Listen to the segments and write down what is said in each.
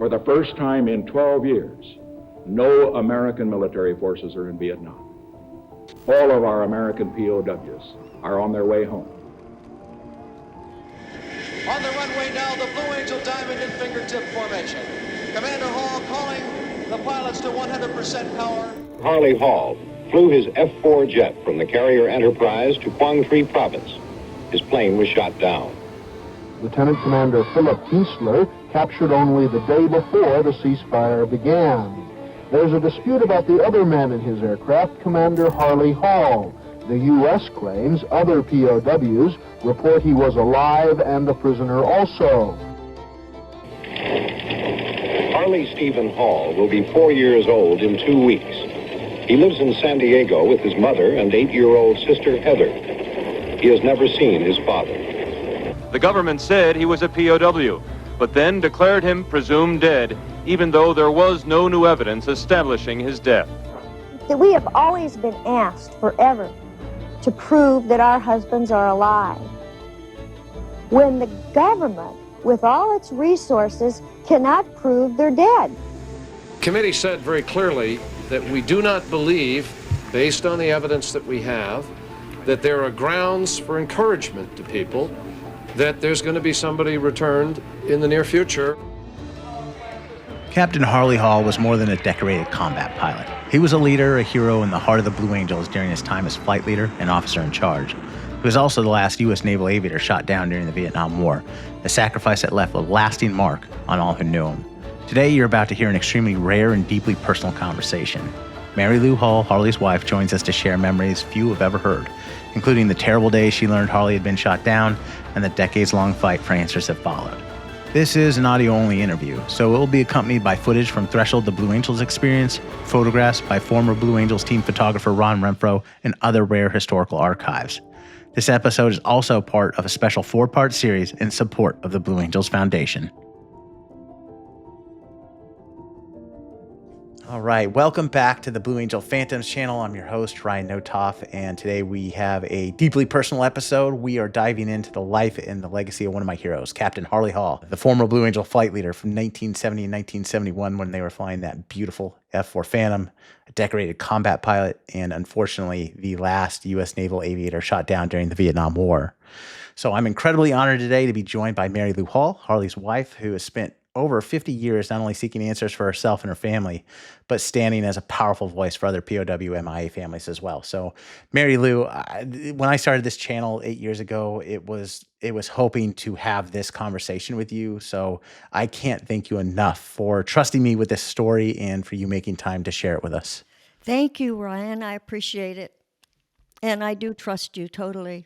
For the first time in 12 years, no American military forces are in Vietnam. All of our American POWs are on their way home. On the runway now, the Blue Angel diamond and fingertip formation. Commander Hall calling the pilots to 100% power. Harley Hall flew his F-4 jet from the carrier Enterprise to Quang Tri Province. His plane was shot down. Lieutenant Commander Philip Giesler captured only the day before the ceasefire began. There's a dispute about the other men in his aircraft, Commander Harley Hall. The U.S. claims other POWs report he was alive and a prisoner also. Harley Stephen Hall will be 4 years old in 2 weeks. He lives in San Diego with his mother and 8-year-old sister Heather. He has never seen his father. The government said he was a POW, but then declared him presumed dead, even though there was no new evidence establishing his death. We have always been asked forever to prove that our husbands are alive, when the government, with all its resources, cannot prove they're dead. The committee said very clearly that we do not believe, based on the evidence that we have, that there are grounds for encouragement to people that there's going to be somebody returned in the near future. Captain Harley Hall was more than a decorated combat pilot. He was a leader, a hero in the heart of the Blue Angels during his time as flight leader and officer in charge. He was also the last U.S. Naval Aviator shot down during the Vietnam War, a sacrifice that left a lasting mark on all who knew him. Today, you're about to hear an extremely rare and deeply personal conversation. Mary Lou Hall, Harley's wife, joins us to share memories few have ever heard, including the terrible day she learned Harley had been shot down and the decades-long fight for answers that followed. This is an audio-only interview, so it will be accompanied by footage from Threshold the Blue Angels experience, photographs by former Blue Angels team photographer Ron Rentfrow, and other rare historical archives. This episode is also part of a special 4-part series in support of the Blue Angels Foundation. All right, welcome back to the Blue Angel Phantoms channel. I'm your host, Ryan Notoff, and today we have a deeply personal episode. We are diving into the life and the legacy of one of my heroes, Captain Harley Hall, the former Blue Angel flight leader from 1970 and 1971 when they were flying that beautiful F-4 Phantom, a decorated combat pilot, and unfortunately the last U.S. Naval Aviator shot down during the Vietnam War. So I'm incredibly honored today to be joined by Mary Lou Hall, Harley's wife, who has spent over 50 years not only seeking answers for herself and her family, but standing as a powerful voice for other POW MIA families as well. So Mary Lou, when I started this channel 8 years ago, it was hoping to have this conversation with you. So I can't thank you enough for trusting me with this story and for you making time to share it with us. Thank you, Ryan. I appreciate it. And I do trust you totally.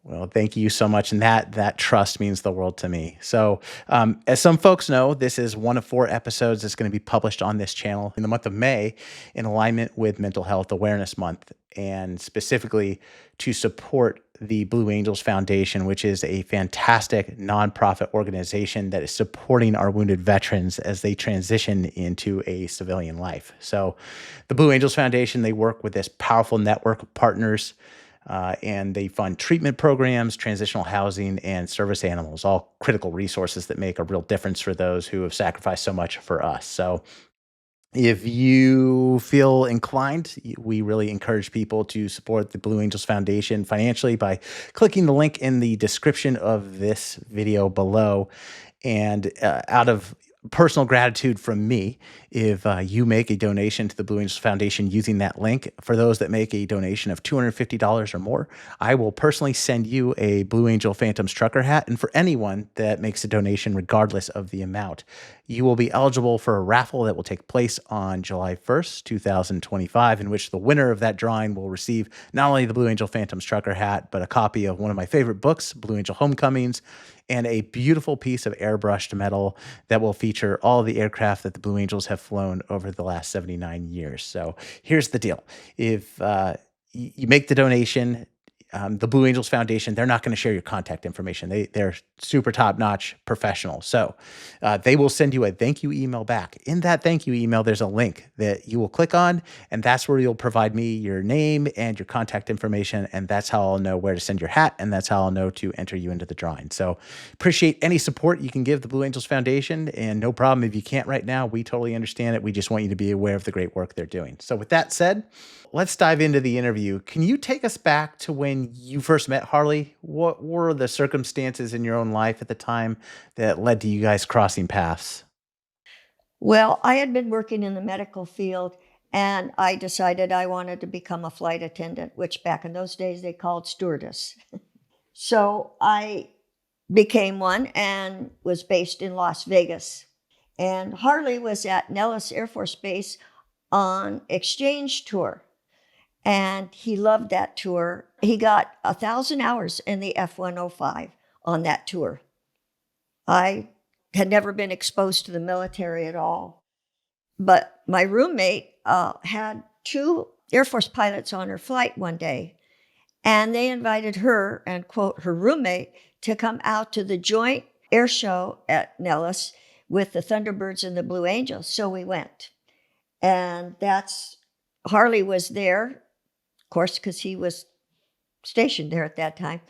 Well, thank you so much. And that trust means the world to me. So as some folks know, this is one of 4 episodes that's going to be published on this channel in the month of May in alignment with Mental Health Awareness Month, and specifically to support the Blue Angels Foundation, which is a fantastic nonprofit organization that is supporting our wounded veterans as they transition into a civilian life. So the Blue Angels Foundation, they work with this powerful network of partners, and they fund treatment programs, transitional housing, and service animals, all critical resources that make a real difference for those who have sacrificed so much for us. So if you feel inclined, we really encourage people to support the Blue Angels Foundation financially by clicking the link in the description of this video below. And out of personal gratitude from me, if you make a donation to the Blue Angels Foundation using that link, for those that make a donation of $250 or more, I will personally send you a Blue Angel Phantoms trucker hat. And for anyone that makes a donation, regardless of the amount, you will be eligible for a raffle that will take place on July 1st, 2025, in which the winner of that drawing will receive not only the Blue Angel Phantoms trucker hat, but a copy of one of my favorite books, Blue Angel Homecomings, and a beautiful piece of airbrushed metal that will feature all the aircraft that the Blue Angels have flown over the last 79 years. So here's the deal. If you make the donation, the Blue Angels Foundation, they're not going to share your contact information. They're super top-notch professionals. So they will send you a thank you email back. In that thank you email, there's a link that you will click on, and that's where you'll provide me your name and your contact information, and that's how I'll know where to send your hat, and that's how I'll know to enter you into the drawing. So appreciate any support you can give the Blue Angels Foundation, and no problem if you can't right now. We totally understand it. We just want you to be aware of the great work they're doing. So with that said, let's dive into the interview. Can you take us back to when you first met Harley? What were the circumstances in your own life at the time that led to you guys crossing paths? Well, I had been working in the medical field, and I decided I wanted to become a flight attendant, which back in those days they called stewardess. So I became one and was based in Las Vegas. And Harley was at Nellis Air Force Base on exchange tour. And he loved that tour. He got 1,000 hours in the F-105 on that tour. I had never been exposed to the military at all. But my roommate had 2 Air Force pilots on her flight one day. And they invited her and, quote, her roommate to come out to the joint air show at Nellis with the Thunderbirds and the Blue Angels. So we went. And Harley was there, of course, because he was stationed there at that time.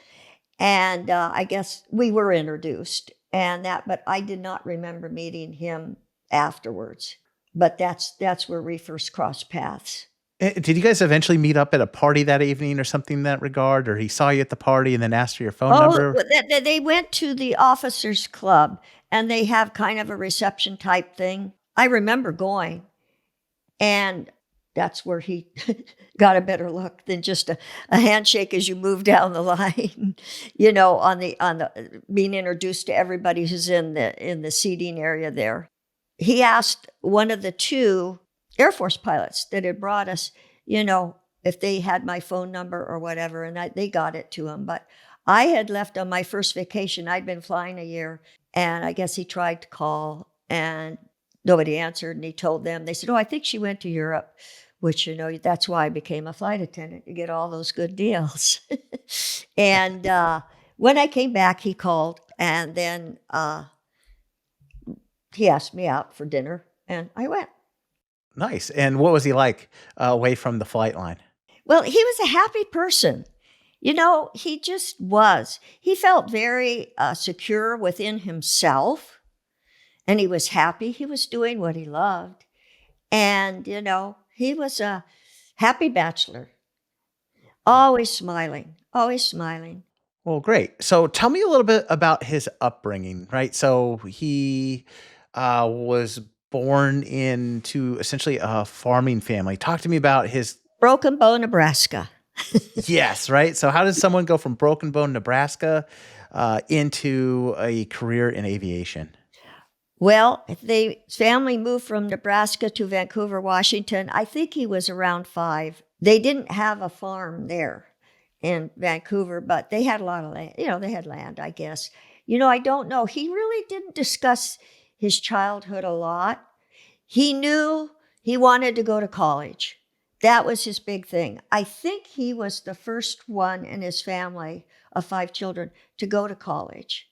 And I guess we were introduced but I did not remember meeting him afterwards. But that's where we first crossed paths. Did you guys eventually meet up at a party that evening or something in that regard? Or he saw you at the party and then asked for your phone number? They went to the officers' club, and they have kind of a reception type thing. I remember going, and that's where he got a better look than just a handshake as you move down the line, on the being introduced to everybody who's in the seating area there. He asked one of the 2 Air Force pilots that had brought us, if they had my phone number or whatever, and they got it to him. But I had left on my first vacation. I'd been flying a year, and I guess he tried to call, and nobody answered, and he told them. They said, I think she went to Europe, which, that's why I became a flight attendant, to get all those good deals. And when I came back, he called, and then he asked me out for dinner, and I went. Nice. And what was he like away from the flight line? Well, he was a happy person. He just was. He felt very secure within himself, and he was happy. He was doing what he loved. And, he was a happy bachelor, always smiling, always smiling. Well, great. So tell me a little bit about his upbringing, right? So he was born into essentially a farming family. Talk to me about his... Broken Bow, Nebraska. Yes, right? So how does someone go from Broken Bow, Nebraska into a career in aviation? Well, the family moved from Nebraska to Vancouver, Washington. I think he was around 5. They didn't have a farm there in Vancouver, but they had a lot of land. They had land, I guess. I don't know. He really didn't discuss his childhood a lot. He knew he wanted to go to college. That was his big thing. I think he was the first one in his family of 5 children to go to college.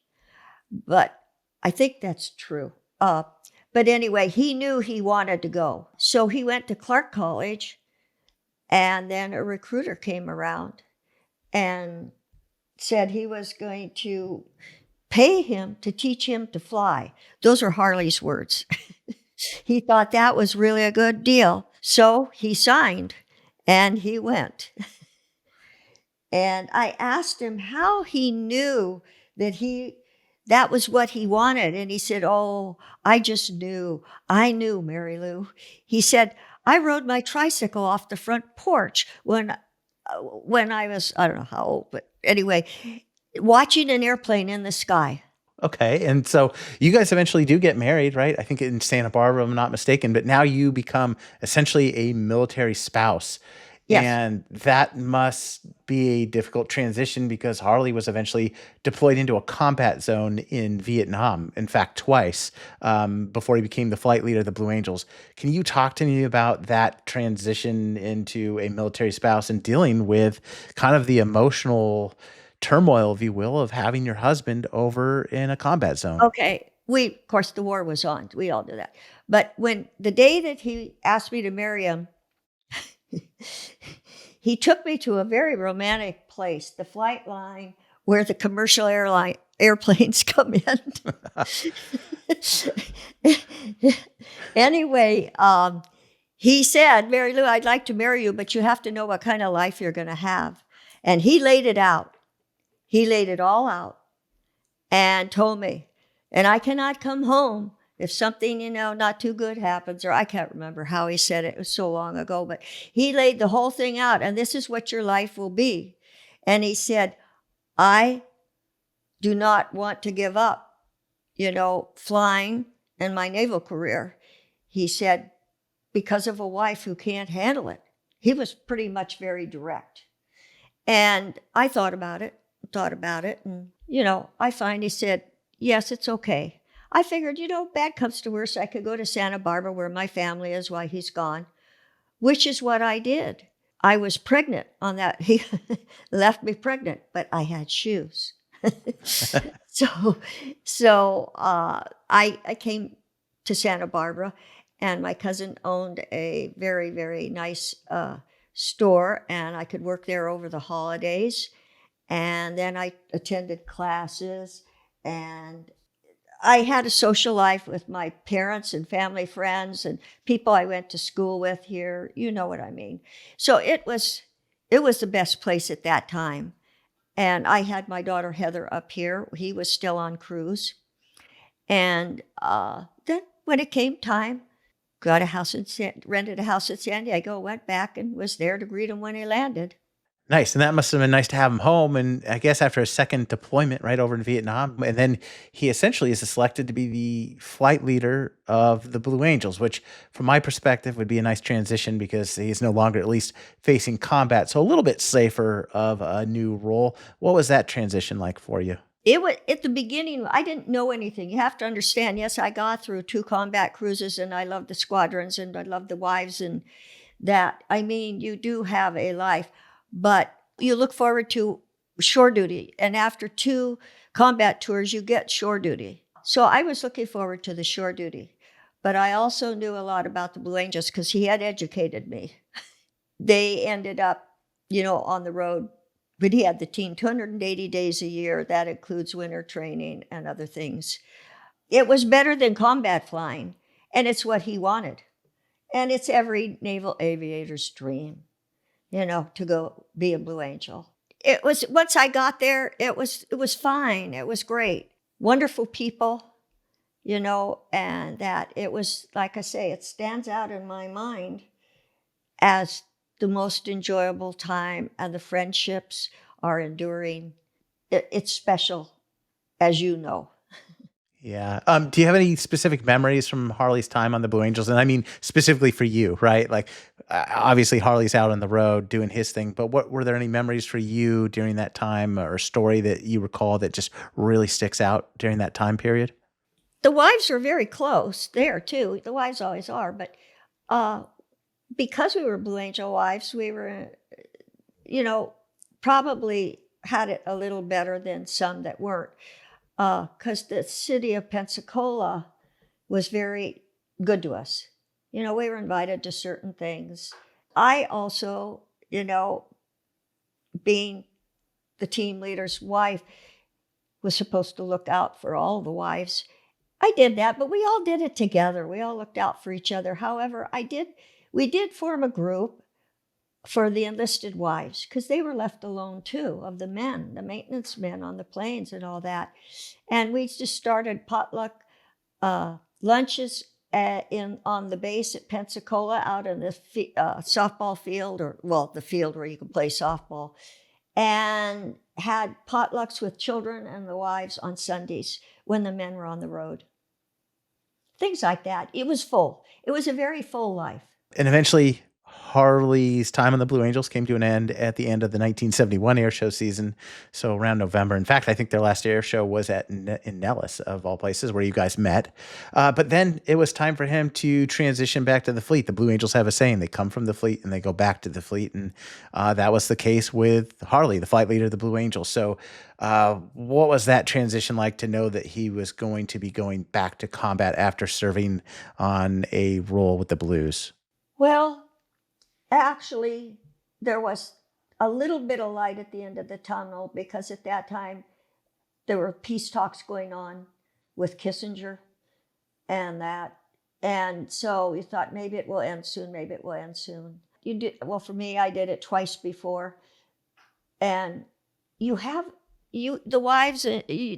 But I think that's true. But anyway, he knew he wanted to go. So he went to Clark College, and then a recruiter came around and said he was going to pay him to teach him to fly. Those are Harley's words. He thought that was really a good deal. So he signed, and he went. And I asked him how he knew that was what he wanted. And he said, I just knew. I knew, Mary Lou. He said, I rode my tricycle off the front porch when I was, I don't know how old, but anyway, watching an airplane in the sky. Okay. And so you guys eventually do get married, right? I think in Santa Barbara, I'm not mistaken, but now you become essentially a military spouse. Yes. And that must be a difficult transition because Harley was eventually deployed into a combat zone in Vietnam, in fact, twice, before he became the flight leader of the Blue Angels. Can you talk to me about that transition into a military spouse and dealing with kind of the emotional turmoil, if you will, of having your husband over in a combat zone? Okay. Of course, the war was on. We all knew that. But when the day that he asked me to marry him, he took me to a very romantic place, the flight line where the commercial airplanes come in. Anyway, he said, "Mary Lou, I'd like to marry you, but you have to know what kind of life you're going to have." And he laid it out. He laid it all out and told me, and I cannot come home if something, not too good happens, or I can't remember how he said it. It was so long ago, but he laid the whole thing out, and this is what your life will be. And he said, I do not want to give up, flying and my naval career. He said, because of a wife who can't handle it. He was pretty much very direct. And I thought about it, and, I finally said, yes, it's okay. I figured, bad comes to worse, I could go to Santa Barbara where my family is while he's gone, which is what I did. I was pregnant on that. He left me pregnant, but I had shoes. So I came to Santa Barbara, and my cousin owned a very, very nice store, and I could work there over the holidays. And then I attended classes, and I had a social life with my parents and family friends and people I went to school with here. You know what I mean. So it was the best place at that time. And I had my daughter Heather up here. He was still on cruise. And then when it came time, rented a house in San Diego, went back and was there to greet him when he landed. Nice. And that must have been nice to have him home. And I guess after a second deployment right over in Vietnam, and then he essentially is selected to be the flight leader of the Blue Angels, which from my perspective would be a nice transition because he's no longer at least facing combat. So a little bit safer of a new role. What was that transition like for you? It was at the beginning, I didn't know anything. You have to understand, yes, I got through 2 combat cruises, and I loved the squadrons, and I loved the wives, and that. I mean, you do have a life. But you look forward to shore duty. And after 2 combat tours, you get shore duty. So I was looking forward to the shore duty. But I also knew a lot about the Blue Angels because he had educated me. They ended up, on the road. But he had the team 280 days a year. That includes winter training and other things. It was better than combat flying. And it's what he wanted. And it's every naval aviator's dream. To go be a Blue Angel. It was, once I got there, it was fine. It was great. Wonderful people, and that it was, like I say, it stands out in my mind as the most enjoyable time, and the friendships are enduring. It's special, as you know. Yeah. Do you have any specific memories from Harley's time on the Blue Angels? And I mean, specifically for you, right? Like, obviously Harley's out on the road doing his thing, but were there any memories for you during that time or story that you recall that just really sticks out during that time period? The wives were very close there too. The wives always are, but because we were Blue Angel wives, we were, probably had it a little better than some that weren't. Because the city of Pensacola was very good to us. We were invited to certain things. I also, being the team leader's wife, was supposed to look out for all the wives. I did that, but we all did it together. We all looked out for each other. However, we did form a group for the enlisted wives, because they were left alone too, of the men, the maintenance men on the planes and all that. And we just started potluck lunches on the base at Pensacola, out in the softball field, the field where you can play softball, and had potlucks with children and the wives on Sundays when the men were on the road. Things like that. It was full. It was a very full life. And eventually Harley's time on the Blue Angels came to an end at the end of the 1971 air show season, so around November. In fact, I think their last air show was in Nellis, of all places, where you guys met. But then it was time for him to transition back to the fleet. The Blue Angels have a saying: they come from the fleet and they go back to the fleet, and that was the case with Harley, the flight leader of the Blue Angels. So what was that transition like, to know that he was going to be going back to combat after serving on a role with the Blues? Well, actually, there was a little bit of light at the end of the tunnel, because at that time there were peace talks going on with Kissinger and that. And so we thought, maybe it will end soon, maybe it will end soon. Well, for me, I did it twice before. And the wives,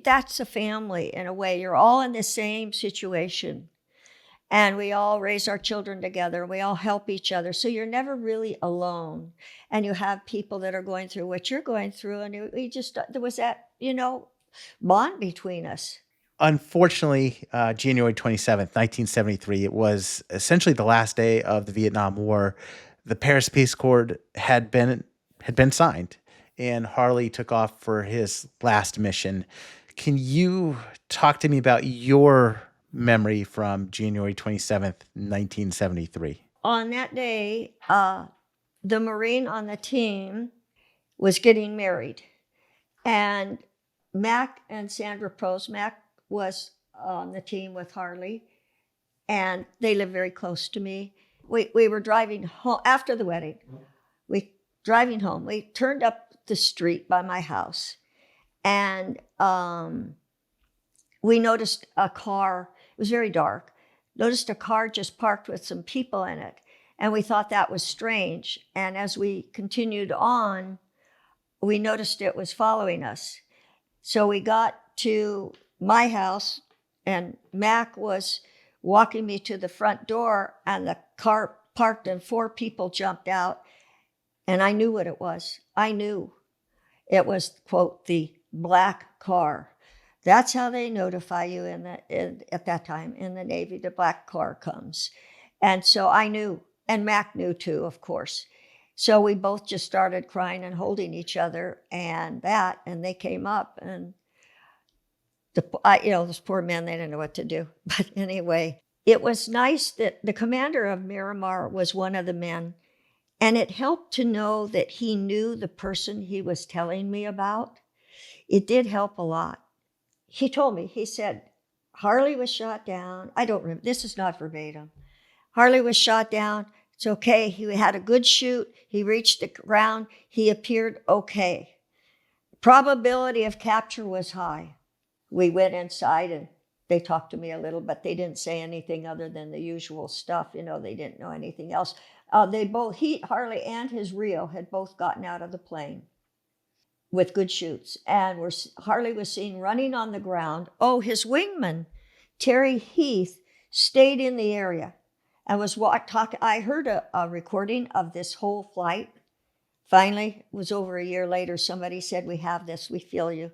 that's a family in a way. You're all in the same situation. And we all raise our children together. We all help each other. So you're never really alone. And you have people that are going through what you're going through. And there was that, bond between us. Unfortunately, January 27th, 1973, it was essentially the last day of the Vietnam War. The Paris Peace Accord had been signed, and Harley took off for his last mission. Can you talk to me about your memory from January 27th, 1973? On that day, the Marine on the team was getting married. And Mac and Sandra Prose, Mac was on the team with Harley, and they lived very close to me. We were driving home after the wedding. Driving home, we turned up the street by my house, and we noticed a car. It was very dark. Noticed a car just parked with some people in it. And we thought that was strange. And as we continued on, we noticed it was following us. So we got to my house, and Mac was walking me to the front door, and the car parked and 4 people jumped out. And I knew what it was. I knew it was, quote, the black car. That's how they notify you at that time in the Navy. The black car comes. And so I knew, and Mac knew too, of course. So we both just started crying and holding each other, and they came up, and those poor men, they didn't know what to do. But anyway, it was nice that the commander of Miramar was one of the men, and it helped to know that he knew the person he was telling me about. It did help a lot. He told me, he said, Harley was shot down. I don't remember, this is not verbatim. Harley was shot down. It's okay. He had a good shoot. He reached the ground. He appeared okay. Probability of capture was high. We went inside and they talked to me a little, but they didn't say anything other than the usual stuff. They didn't know anything else. Harley and his Rio had both gotten out of the plane with good shoots. And Harley was seen running on the ground. Oh, his wingman, Terry Heath, stayed in the area and was talking. I heard a recording of this whole flight. Finally, it was over a year later, somebody said, we have this, we feel you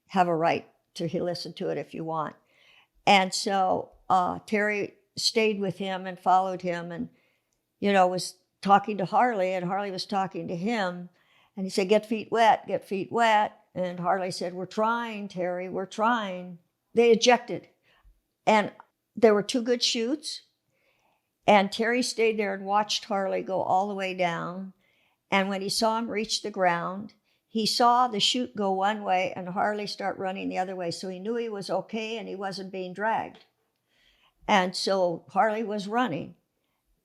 have a right to listen to it if you want. And so Terry stayed with him and followed him and, was talking to Harley, and Harley was talking to him. And he said, get feet wet, get feet wet. And Harley said, we're trying, Terry, we're trying. They ejected. And there were 2 good shoots. And Terry stayed there and watched Harley go all the way down. And when he saw him reach the ground, he saw the chute go one way and Harley start running the other way. So he knew he was okay and he wasn't being dragged. And so Harley was running.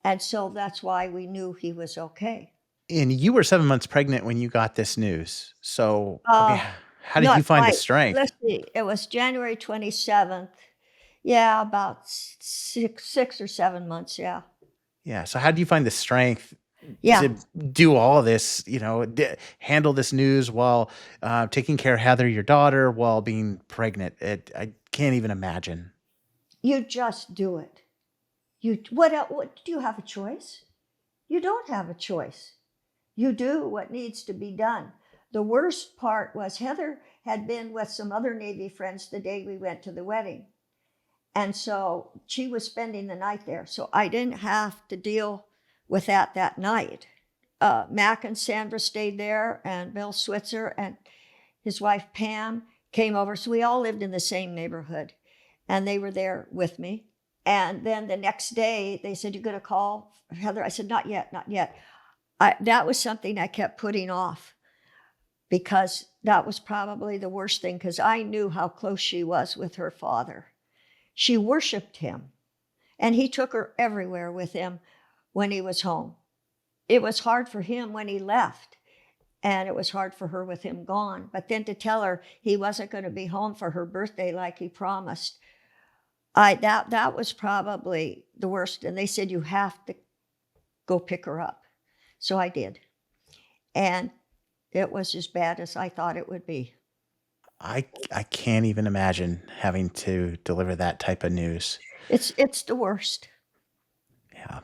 And so that's why we knew he was okay. And you were 7 months pregnant when you got this news. So how did you find the strength? Let's see. It was January 27th. Yeah, about 6 or 7 months, yeah. Yeah, so how do you find the strength to do all of this, handle this news while taking care of Heather, your daughter, while being pregnant? I can't even imagine. You just do it. What do you have a choice? You don't have a choice. You do what needs to be done. The worst part was Heather had been with some other Navy friends the day we went to the wedding. And so she was spending the night there. So I didn't have to deal with that night. Mac and Sandra stayed there, and Bill Switzer and his wife Pam came over. So we all lived in the same neighborhood, and they were there with me. And then the next day they said, "You're going to call Heather?" I said, "Not yet, not yet." That was something I kept putting off, because that was probably the worst thing, because I knew how close she was with her father. She worshiped him, and he took her everywhere with him when he was home. It was hard for him when he left, and it was hard for her with him gone. But then to tell her he wasn't going to be home for her birthday like he promised, that was probably the worst. And they said, "You have to go pick her up." So I did. And it was as bad as I thought it would be. I can't even imagine having to deliver that type of news. It's the worst. Yeah.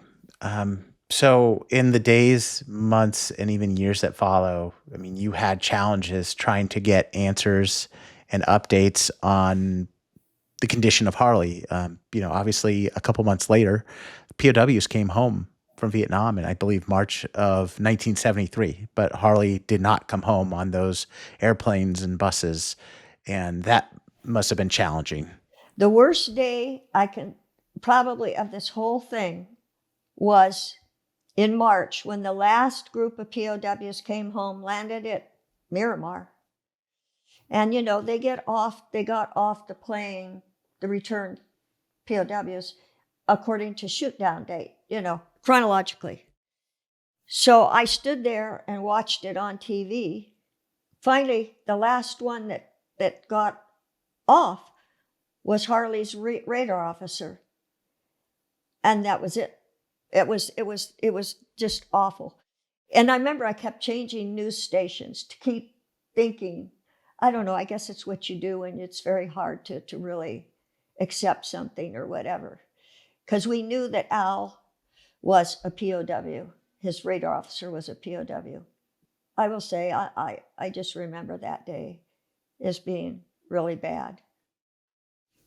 So in the days, months, and even years that follow, I mean, you had challenges trying to get answers and updates on the condition of Harley. Obviously a couple months later, POWs came home from Vietnam in, I believe, March of 1973, but Harley did not come home on those airplanes and buses, and that must have been challenging. The worst day I can probably of this whole thing was in March, when the last group of POWs came home, landed at Miramar. And, they got off the plane, the returned POWs, according to shoot down date, chronologically. So I stood there and watched it on TV. Finally, the last one that got off was Harley's radar officer. And that was it. It was just awful. And I remember I kept changing news stations to keep thinking, I don't know, I guess it's what you do when it's very hard to really accept something or whatever. Because we knew that Al was a POW. His radar officer was a POW. I will say, I just remember that day as being really bad.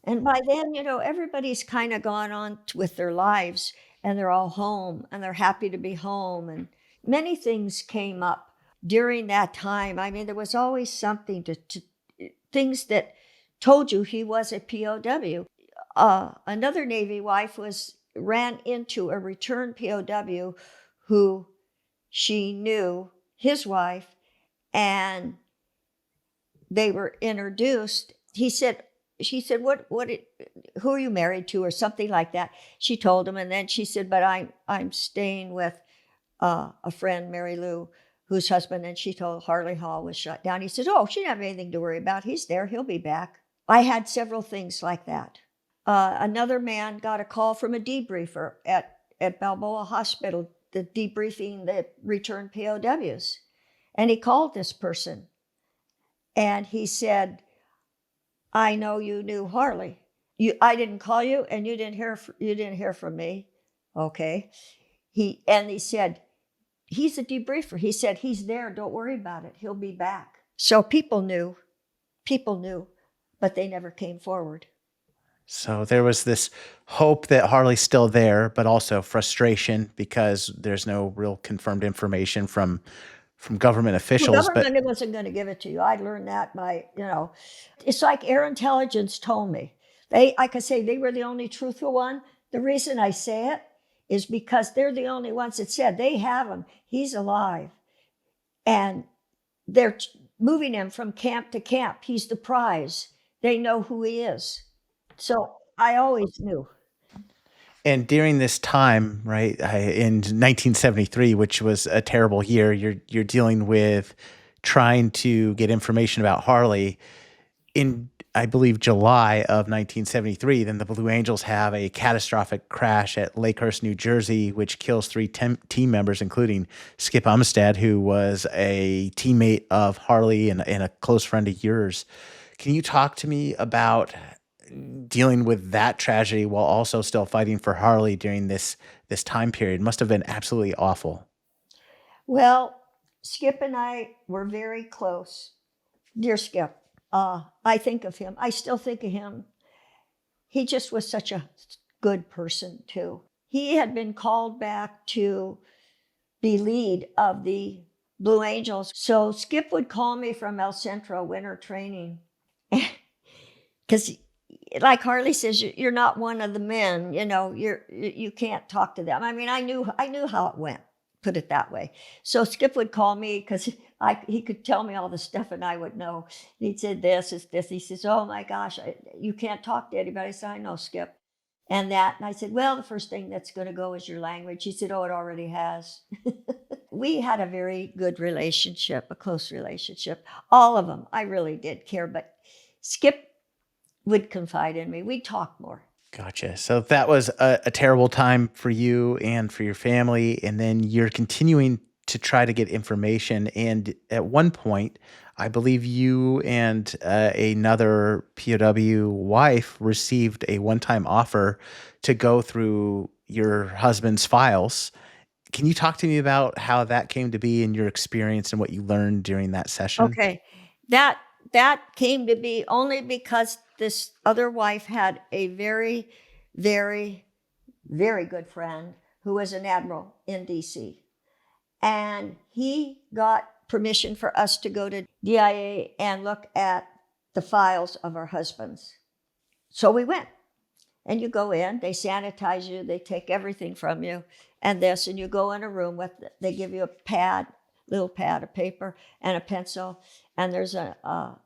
And by then, everybody's kind of gone on with their lives, and they're all home, and they're happy to be home. And many things came up during that time. I mean, there was always something to things that told you he was a POW. Another Navy wife ran into a returned POW who she knew, his wife, and they were introduced. She said, who are you married to, or something like that. She told him, and then she said, "But I'm staying with a friend, Mary Lou, whose husband," and she told Harley Hall was shut down. He said, "Oh, she didn't have anything to worry about. He's there. He'll be back." I had several things like that. Another man got a call from a debriefer at Balboa Hospital, debriefing the returned POWs. And he called this person. And he said, "I know you knew Harley. I didn't call you, and you didn't hear from me." Okay. He said, "He's a debriefer." He said, "He's there. Don't worry about it. He'll be back." So people knew, but they never came forward. So there was this hope that Harley's still there, but also frustration because there's no real confirmed information from government officials. The government wasn't going to give it to you. I learned that by, it's like air intelligence told me. I could say they were the only truthful one. The reason I say it is because they're the only ones that said they have him. He's alive. And they're moving him from camp to camp. He's the prize. They know who he is. So I always knew. And during this time, right, in 1973, which was a terrible year, you're dealing with trying to get information about Harley. In, I believe, July of 1973, then the Blue Angels have a catastrophic crash at Lakehurst, New Jersey, which kills 3 team members, including Skip Umstead, who was a teammate of Harley and a close friend of yours. Can you talk to me about dealing with that tragedy while also still fighting for Harley during this time period? Must have been absolutely awful. Well, Skip and I were very close. Dear Skip, I think of him. I still think of him. He just was such a good person, too. he had been called back to be lead of the Blue Angels. So Skip would call me from El Centro winter training. Because like Harley says, you're not one of the men, you can't talk to them. I mean, I knew how it went, put it that way. So Skip would call me because he could tell me all the stuff and I would know. He'd said this is this. He says, oh my gosh, you can't talk to anybody. I said, I know, Skip. And I said, well, the first thing that's going to go is your language. He said, oh, it already has. We had a very good relationship, a close relationship. All of them, I really did care. But Skip would confide in me. We'd talk more. Gotcha. So that was a terrible time for you and for your family. And then you're continuing to try to get information. And at one point, I believe you and another POW wife received a one-time offer to go through your husband's files. Can you talk to me about how that came to be and your experience and what you learned during that session? Okay. That came to be only because this other wife had a very, very, very good friend who was an admiral in DC. And he got permission for us to go to DIA and look at the files of our husbands. So we went. And you go in, they sanitize you, they take everything from you, and you go in a room they give you a little pad of paper and a pencil, and there's a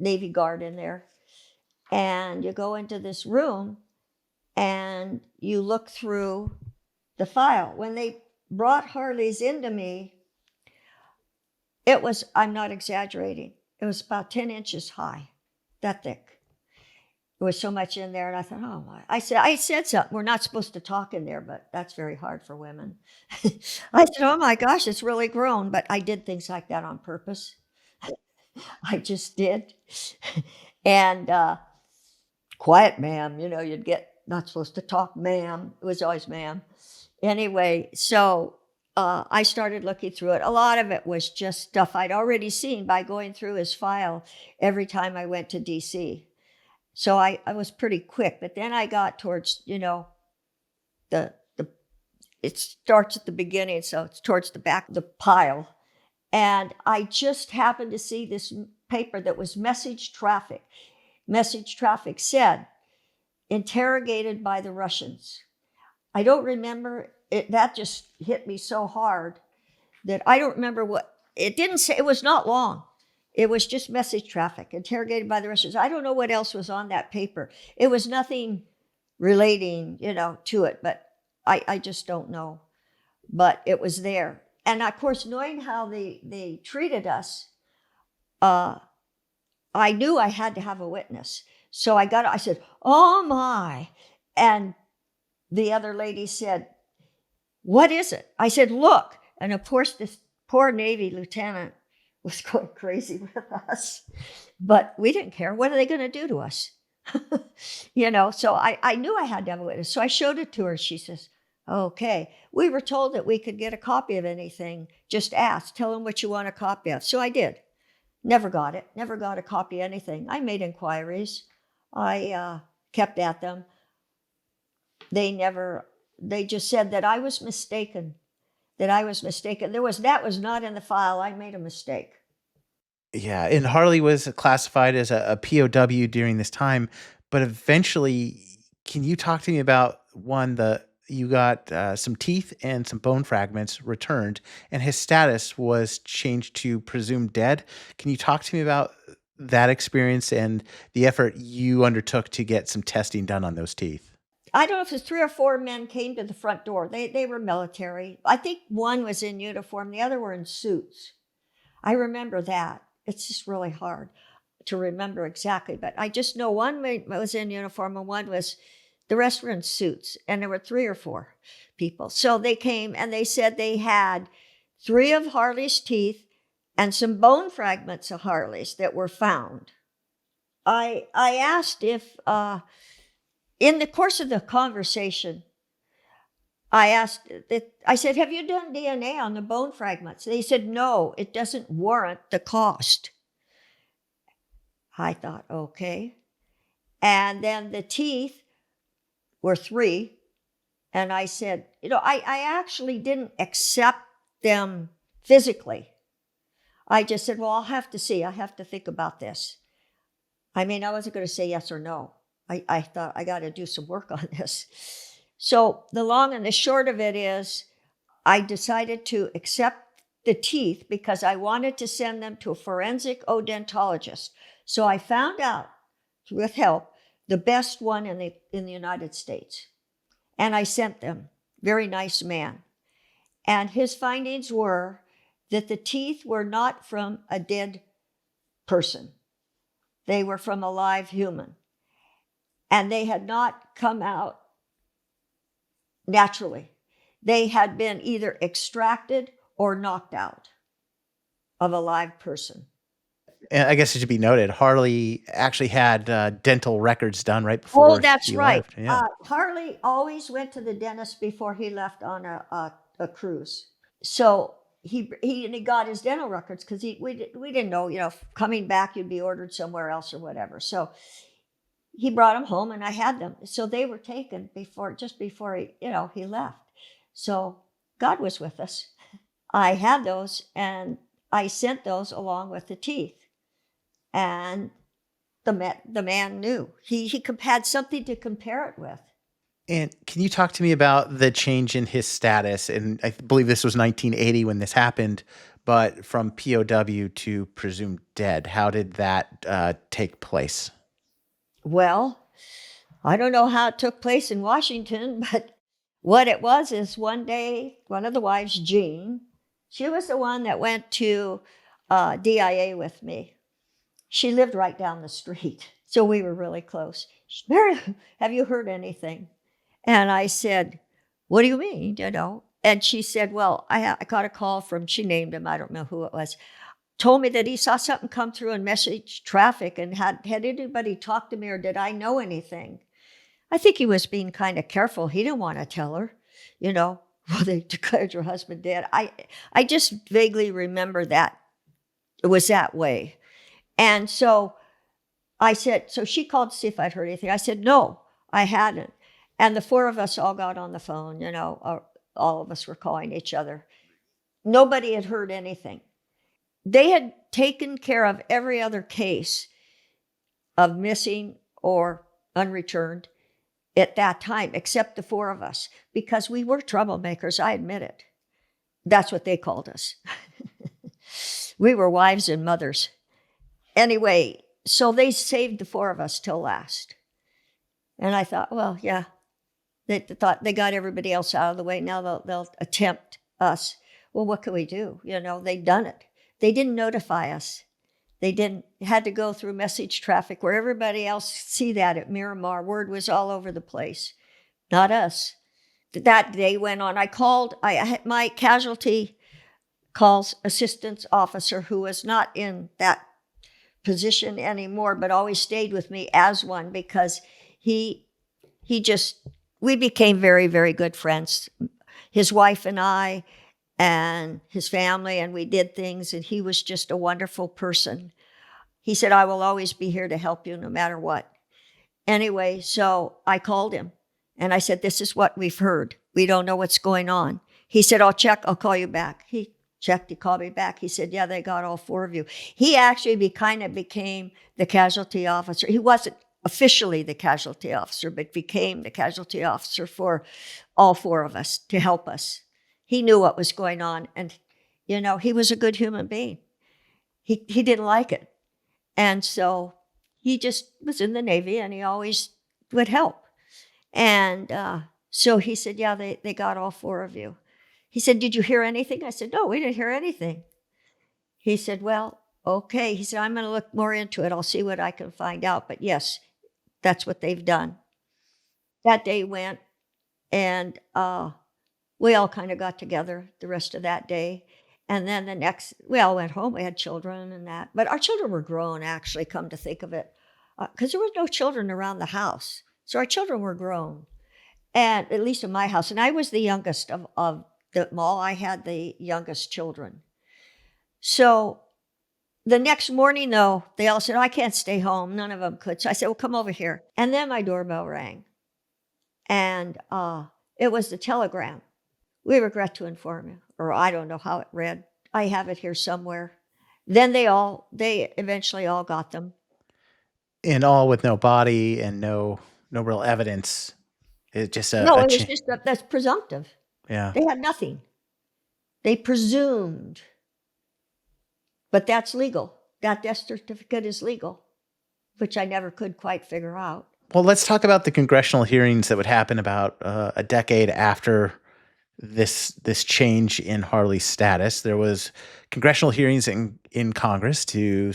Navy guard in there. And you go into this room and you look through the file. When they brought Harley's into me, it was, I'm not exaggerating, it was about 10 inches high, that thick. There was so much in there, and I thought, oh my. I said something. We're not supposed to talk in there, but that's very hard for women. I said, oh my gosh, it's really grown. But I did things like that on purpose. I just did. And quiet, ma'am. You'd get not supposed to talk, ma'am. It was always ma'am. Anyway, so I started looking through it. A lot of it was just stuff I'd already seen by going through his file every time I went to DC. So I was pretty quick, but then I got towards, it starts at the beginning, so it's towards the back of the pile. And I just happened to see this paper that was message traffic. Message traffic said, interrogated by the Russians. I don't remember it. That just hit me so hard that I don't remember what, it didn't say, it was not long. It was just message traffic, interrogated by the Russians. I don't know what else was on that paper. It was nothing relating, to it, but I just don't know. But it was there. And of course, knowing how they treated us, I knew I had to have a witness. So I said, oh my. And the other lady said, what is it? I said, look. And of course, this poor Navy lieutenant was going crazy with us, but we didn't care. What are they going to do to us? So I knew I had to have a witness. So I showed it to her. She says, okay. We were told that we could get a copy of anything. Just ask, tell them what you want a copy of. So I did. Never got it. Never got a copy of anything. I made inquiries. I kept at them. They just said that I was mistaken. That was not in the file. I made a mistake. Yeah, and Harley was classified as a POW during this time, but eventually, can you talk to me about you got some teeth and some bone fragments returned, and his status was changed to presumed dead. Can you talk to me about that experience and the effort you undertook to get some testing done on those teeth? I don't know if it's 3 or 4 men came to the front door. They were military. I think one was in uniform. The other were in suits. I remember that. It's just really hard to remember exactly. But I just know one was in uniform and the rest were in suits. And there were 3 or 4 people. So they came and they said they had 3 of Harley's teeth and some bone fragments of Harley's that were found. I asked if... in the course of the conversation, I said, have you done DNA on the bone fragments? They said, no, it doesn't warrant the cost. I thought, okay. And then the teeth were 3, And I said, I actually didn't accept them physically. I just said, well, I'll have to see. I have to think about this. I mean, I wasn't going to say yes or no. I thought I got to do some work on this. So the long and the short of it is I decided to accept the teeth because I wanted to send them to a forensic odontologist. So I found out, with help, the best one in the United States. And I sent them. Very nice man. And his findings were that the teeth were not from a dead person. They were from a live human. And they had not come out naturally. They had been either extracted or knocked out of a live person. And I guess it should be noted, Harley actually had dental records done right before Oh, that's he right. left. Yeah. Harley always went to the dentist before he left on a cruise. So he got his dental records because we didn't know, coming back you'd be ordered somewhere else or whatever. So he brought them home and I had them. So they were taken just before he left. So God was with us. I had those and I sent those along with the teeth. And the man knew. He had something to compare it with. And can you talk to me about the change in his status? And I believe this was 1980 when this happened, but from POW to presumed dead. How did that take place? Well, I don't know how it took place in Washington, but what it was is one day, one of the wives, Jean, she was the one that went to DIA with me. She lived right down the street, so we were really close. She said, Mary, have you heard anything? And I said, what do you mean, And she said, well, I got a call from, she named him, I don't know who it was, told me that he saw something come through in message traffic and had anybody talked to me or did I know anything? I think he was being kind of careful. He didn't want to tell her, well, they declared your husband dead. I just vaguely remember that it was that way. And so I said, so she called to see if I'd heard anything. I said, no, I hadn't. And the four of us all got on the phone, all of us were calling each other. Nobody had heard anything. They had taken care of every other case of missing or unreturned at that time, except the four of us, because we were troublemakers, I admit it. That's what they called us. We were wives and mothers. Anyway, so they saved the four of us till last. And I thought, well, yeah, they thought they got everybody else out of the way. Now they'll attempt us. Well, what can we do? They'd done it. They didn't notify us. They had to go through message traffic where everybody else see that at Miramar. Word was all over the place. Not us. That day went on. I had my casualty calls assistance officer who was not in that position anymore, but always stayed with me as one because we became very, very good friends. His wife and I and his family, and we did things, and he was just a wonderful person. He said, I will always be here to help you no matter what. Anyway, so I called him and I said, this is what we've heard. We don't know what's going on. He said, I'll check, I'll call you back. He checked, he called me back. He said, yeah, they got all four of you. He actually kind of became the casualty officer. He wasn't officially the casualty officer, but became the casualty officer for all four of us to help us. He knew what was going on. And, he was a good human being. He didn't like it. And so he just was in the Navy and he always would help. And so he said, yeah, they got all four of you. He said, did you hear anything? I said, no, we didn't hear anything. He said, well, okay. He said, I'm going to look more into it. I'll see what I can find out. But yes, that's what they've done. That day went and we all kind of got together the rest of that day. And then we all went home. We had children and that. But our children were grown, actually, come to think of it, because there was no children around the house. So our children were grown, and at least in my house. And I was the youngest of them all. I had the youngest children. So the next morning, though, they all said, I can't stay home. None of them could. So I said, well, come over here. And then my doorbell rang. And It was the telegram. We regret to inform you, or I don't know how it read. I have it here somewhere. Then they eventually all got them. And all with no body and no real evidence. It's just No, it was just that's presumptive. yeah. They had nothing. They presumed. But that's legal. That death certificate is legal, which I never could quite figure out. Well, let's talk about the congressional hearings that would happen about a decade after this change in Harley's status. There was congressional hearings in Congress to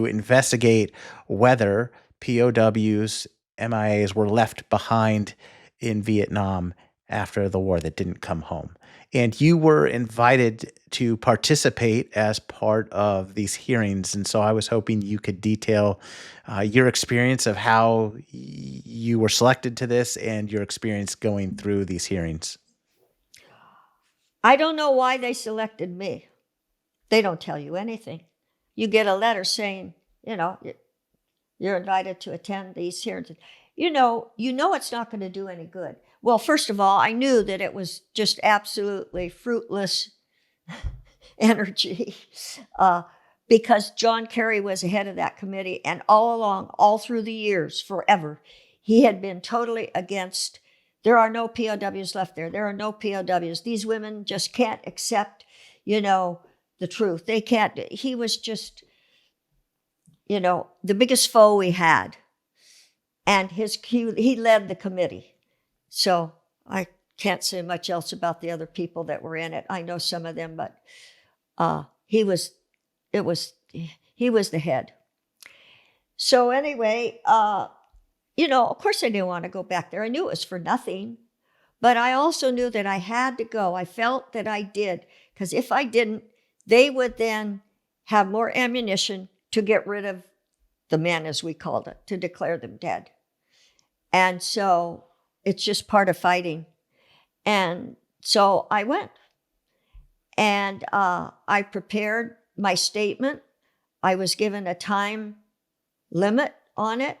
investigate whether POWs, MIAs were left behind in Vietnam after the war that didn't come home. And you were invited to participate as part of these hearings. And so I was hoping you could detail your experience of how you were selected to this and your experience going through these hearings. I don't know why they selected me. They don't tell you anything. You get a letter saying, you're invited to attend these hearings. You know it's not going to do any good. Well, first of all, I knew that it was just absolutely fruitless energy because John Kerry was the head of that committee, and all along, all through the years, forever, he had been totally against. There are no POWs left there. There are no POWs. These women just can't accept, the truth. They can't. He was just, the biggest foe we had. And he led the committee. So I can't say much else about the other people that were in it. I know some of them, but he was the head. So anyway, of course I didn't want to go back there. I knew it was for nothing, but I also knew that I had to go. I felt that I did, because if I didn't, they would then have more ammunition to get rid of the men, as we called it, to declare them dead. And so it's just part of fighting. And so I went. And I prepared my statement. I was given a time limit on it.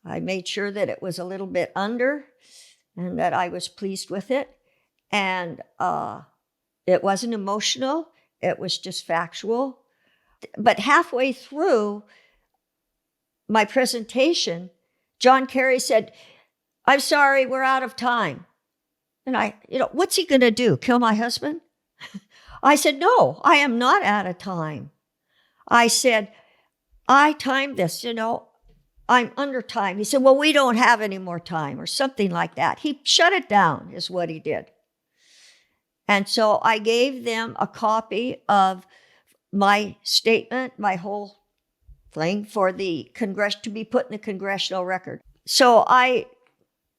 I made sure that it was a little bit under and that I was pleased with it. And it wasn't emotional. It was just factual. But halfway through my presentation, John Kerry said, "I'm sorry, we're out of time." And what's he going to do? Kill my husband? I said, "No, I am not out of time." I said, "I timed this, I'm under time." He said, "Well, we don't have any more time," or something like that. He shut it down, is what he did. And so I gave them a copy of my statement, my whole thing, for the to be put in the congressional record. So I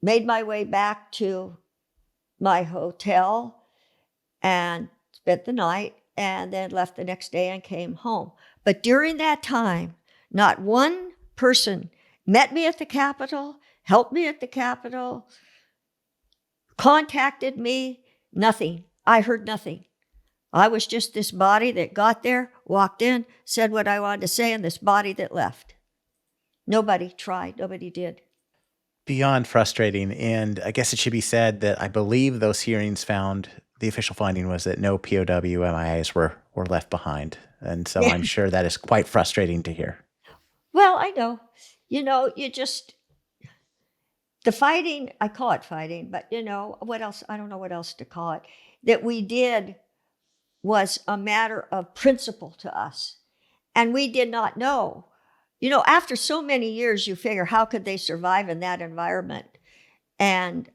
made my way back to my hotel and spent the night, and then left the next day and came home. But during that time, not one person met me at the Capitol, helped me at the Capitol, contacted me, nothing. I heard nothing. I was just this body that got there, walked in, said what I wanted to say, and this body that left. Nobody tried. Nobody did. Beyond frustrating. And I guess it should be said that I believe those hearings found, the official finding was that no POW MIAs were left behind. And so I'm sure that is quite frustrating to hear. Well, I know. The fighting, I call it fighting, but what else? I don't know what else to call it. That we did was a matter of principle to us. And we did not know. After so many years, you figure, how could they survive in that environment? And,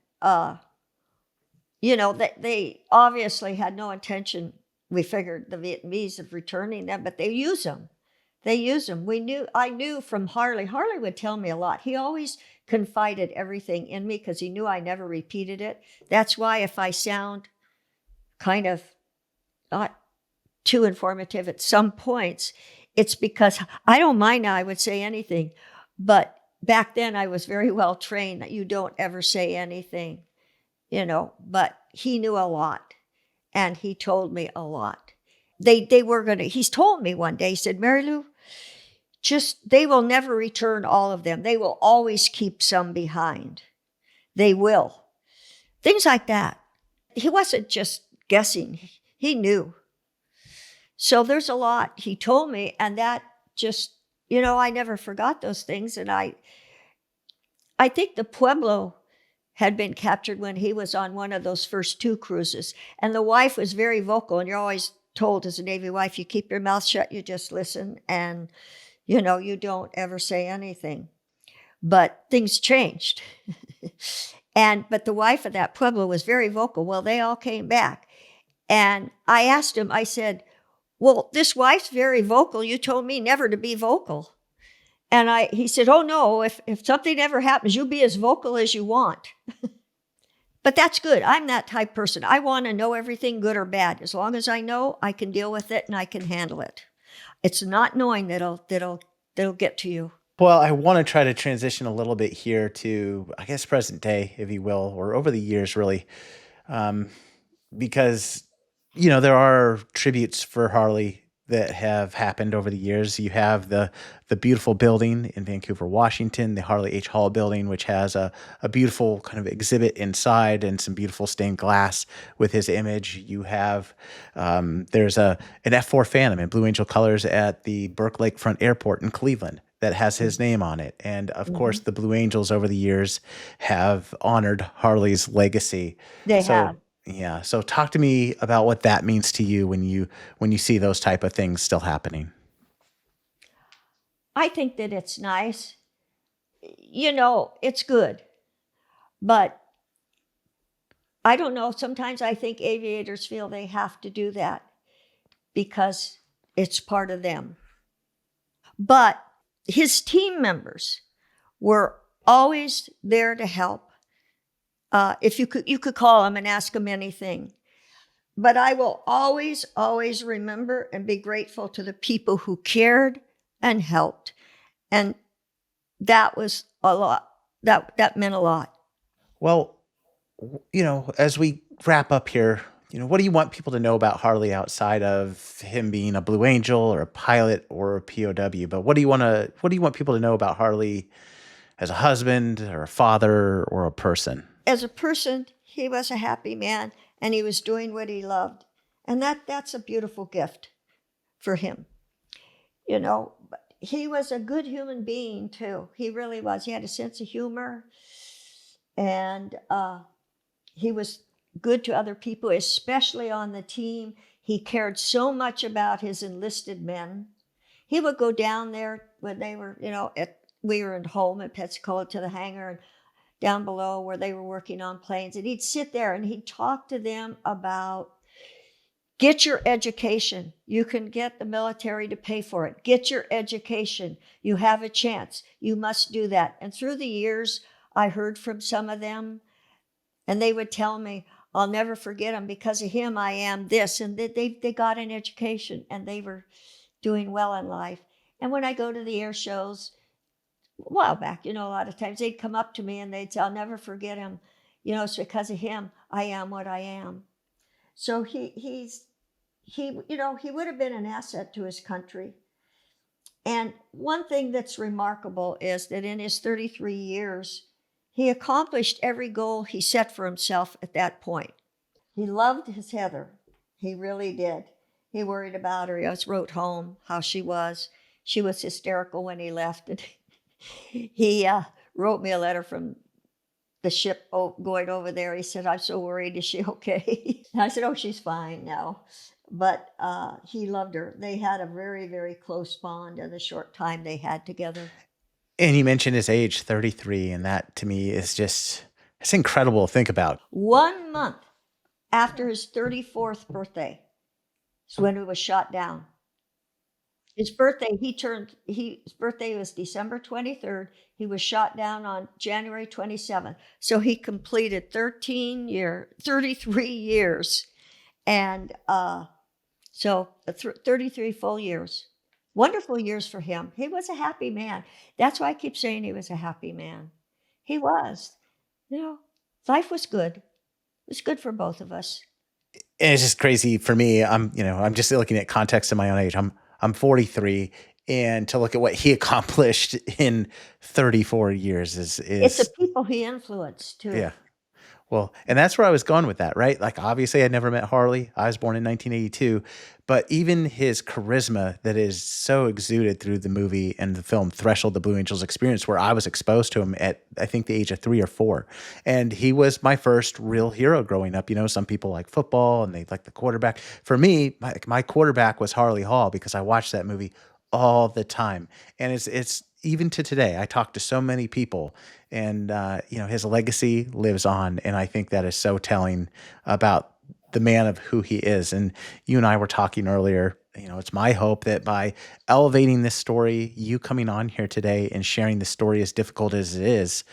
they obviously had no intention, we figured, the Vietnamese, of returning them, but they use them. I knew from Harley. Harley would tell me a lot. He always confided everything in me because he knew I never repeated it. That's why if I sound kind of not too informative at some points, it's because I don't mind now. I would say anything. But back then I was very well trained that you don't ever say anything, but he knew a lot and he told me a lot. He's told me one day, he said, "Mary Lou, they will never return all of them. They will always keep some behind. They will. Things like that. He wasn't just guessing. He knew. So there's a lot he told me, and that just, I never forgot those things. And I think the Pueblo had been captured when he was on one of those first 2 cruises. And the wife was very vocal, and you're always told as a Navy wife, you keep your mouth shut, you just listen, and, you don't ever say anything. But things changed. But the wife of that Pueblo was very vocal. Well, they all came back. And I asked him, I said, well, this wife's very vocal. You told me never to be vocal. And he said, oh no, if something ever happens, you be as vocal as you want. But that's good. I'm that type person. I want to know everything, good or bad. As long as I know, I can deal with it and I can handle it. It's not knowing that'll get to you. Well, I want to try to transition a little bit here to, I guess, present day, if you will, or over the years, really, because, there are tributes for Harley that have happened over the years. You have the beautiful building in Vancouver, Washington, the Harley H Hall building, which has a beautiful kind of exhibit inside and some beautiful stained glass with his image. You have, there's an F-4 Phantom in Blue Angel colors at the Burke Lakefront Airport in Cleveland that has his name on it. And of course, the Blue Angels over the years have honored Harley's legacy. They have. Yeah. So talk to me about what that means to you when you see those type of things still happening. I think that it's nice. It's good. But I don't know. Sometimes I think aviators feel they have to do that because it's part of them. But his team members were always there to help. If you could call him and ask him anything. But I will always, always remember and be grateful to the people who cared and helped. And that was a lot. That meant a lot. Well, as we wrap up here, what do you want people to know about Harley outside of him being a Blue Angel or a pilot or a POW? But what do you want people to know about Harley as a husband or a father or a person? As a person, he was a happy man, and he was doing what he loved. And that's a beautiful gift for him. He was a good human being, too. He really was. He had a sense of humor, and he was good to other people, especially on the team. He cared so much about his enlisted men. He would go down there when they were, we were at home at Pensacola to the hangar, and down below where they were working on planes. And he'd sit there and he'd talk to them about, get your education. You can get the military to pay for it. Get your education. You have a chance. You must do that. And through the years, I heard from some of them, and they would tell me, I'll never forget him. Because of him, I am this. And they got an education, and they were doing well in life. And when I go to the air shows, a while back, a lot of times they'd come up to me and they'd say, I'll never forget him. It's because of him I am what I am. So he would have been an asset to his country. And one thing that's remarkable is that in his 33 years, he accomplished every goal he set for himself at that point. He loved his Heather. He really did. He worried about her. He always wrote home how she was. She was hysterical when he left. And he wrote me a letter from the ship going over there. He said, I'm so worried. Is she okay? And I said, oh, she's fine now. But he loved her. They had a very, very close bond in the short time they had together. And you mentioned his age, 33, and that to me is just, it's incredible to think about. 1 month after his 34th birthday is when he was shot down. His birthday, his birthday was December 23rd. He was shot down on January 27th. So he completed 33 years. And so 33 full years. Wonderful years for him. He was a happy man. That's why I keep saying he was a happy man. He was. Life was good. It was good for both of us. And it's just crazy for me. I'm just looking at context in my own age. I'm 43, and to look at what he accomplished in 34 years is it's the people he influenced too. Yeah. Well, and that's where I was going with that, right? Like, obviously, I never met Harley. I was born in 1982, but even his charisma that is so exuded through the movie and the film Threshold, the Blue Angels experience, where I was exposed to him at, I think, the age of 3 or 4. And he was my first real hero growing up. You know, some people like football and they like the quarterback. For me, my quarterback was Harley Hall because I watched that movie all the time. And it's even to today, I talk to so many people, and you know, his legacy lives on, and I think that is so telling about the man of who he is. And you and I were talking earlier. You know, it's my hope that by elevating this story, you coming on here today and sharing the story, as difficult as it is,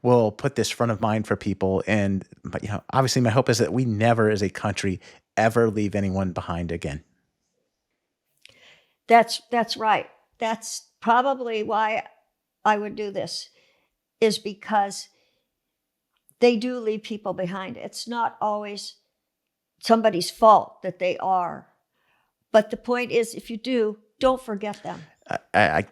will put this front of mind for people. And but you know, obviously, my hope is that we never, as a country, ever leave anyone behind again. That's right. That's probably why I would do this, is because they do leave people behind. It's not always somebody's fault that they are. But the point is, if you do, don't forget them. I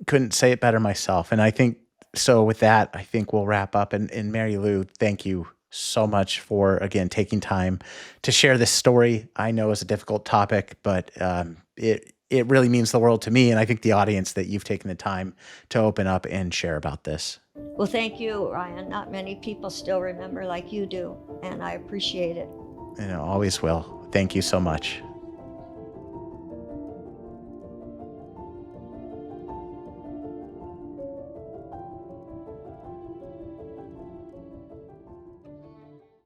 couldn't say it better myself. And I think, so with that, I think we'll wrap up. And Mary Lou, thank you so much for, again, taking time to share this story. I know it's a difficult topic, but it really means the world to me, and I think the audience, that you've taken the time to open up and share about this. Well, thank you, Ryan. Not many people still remember like you do, and I appreciate it. And I always will. Thank you so much.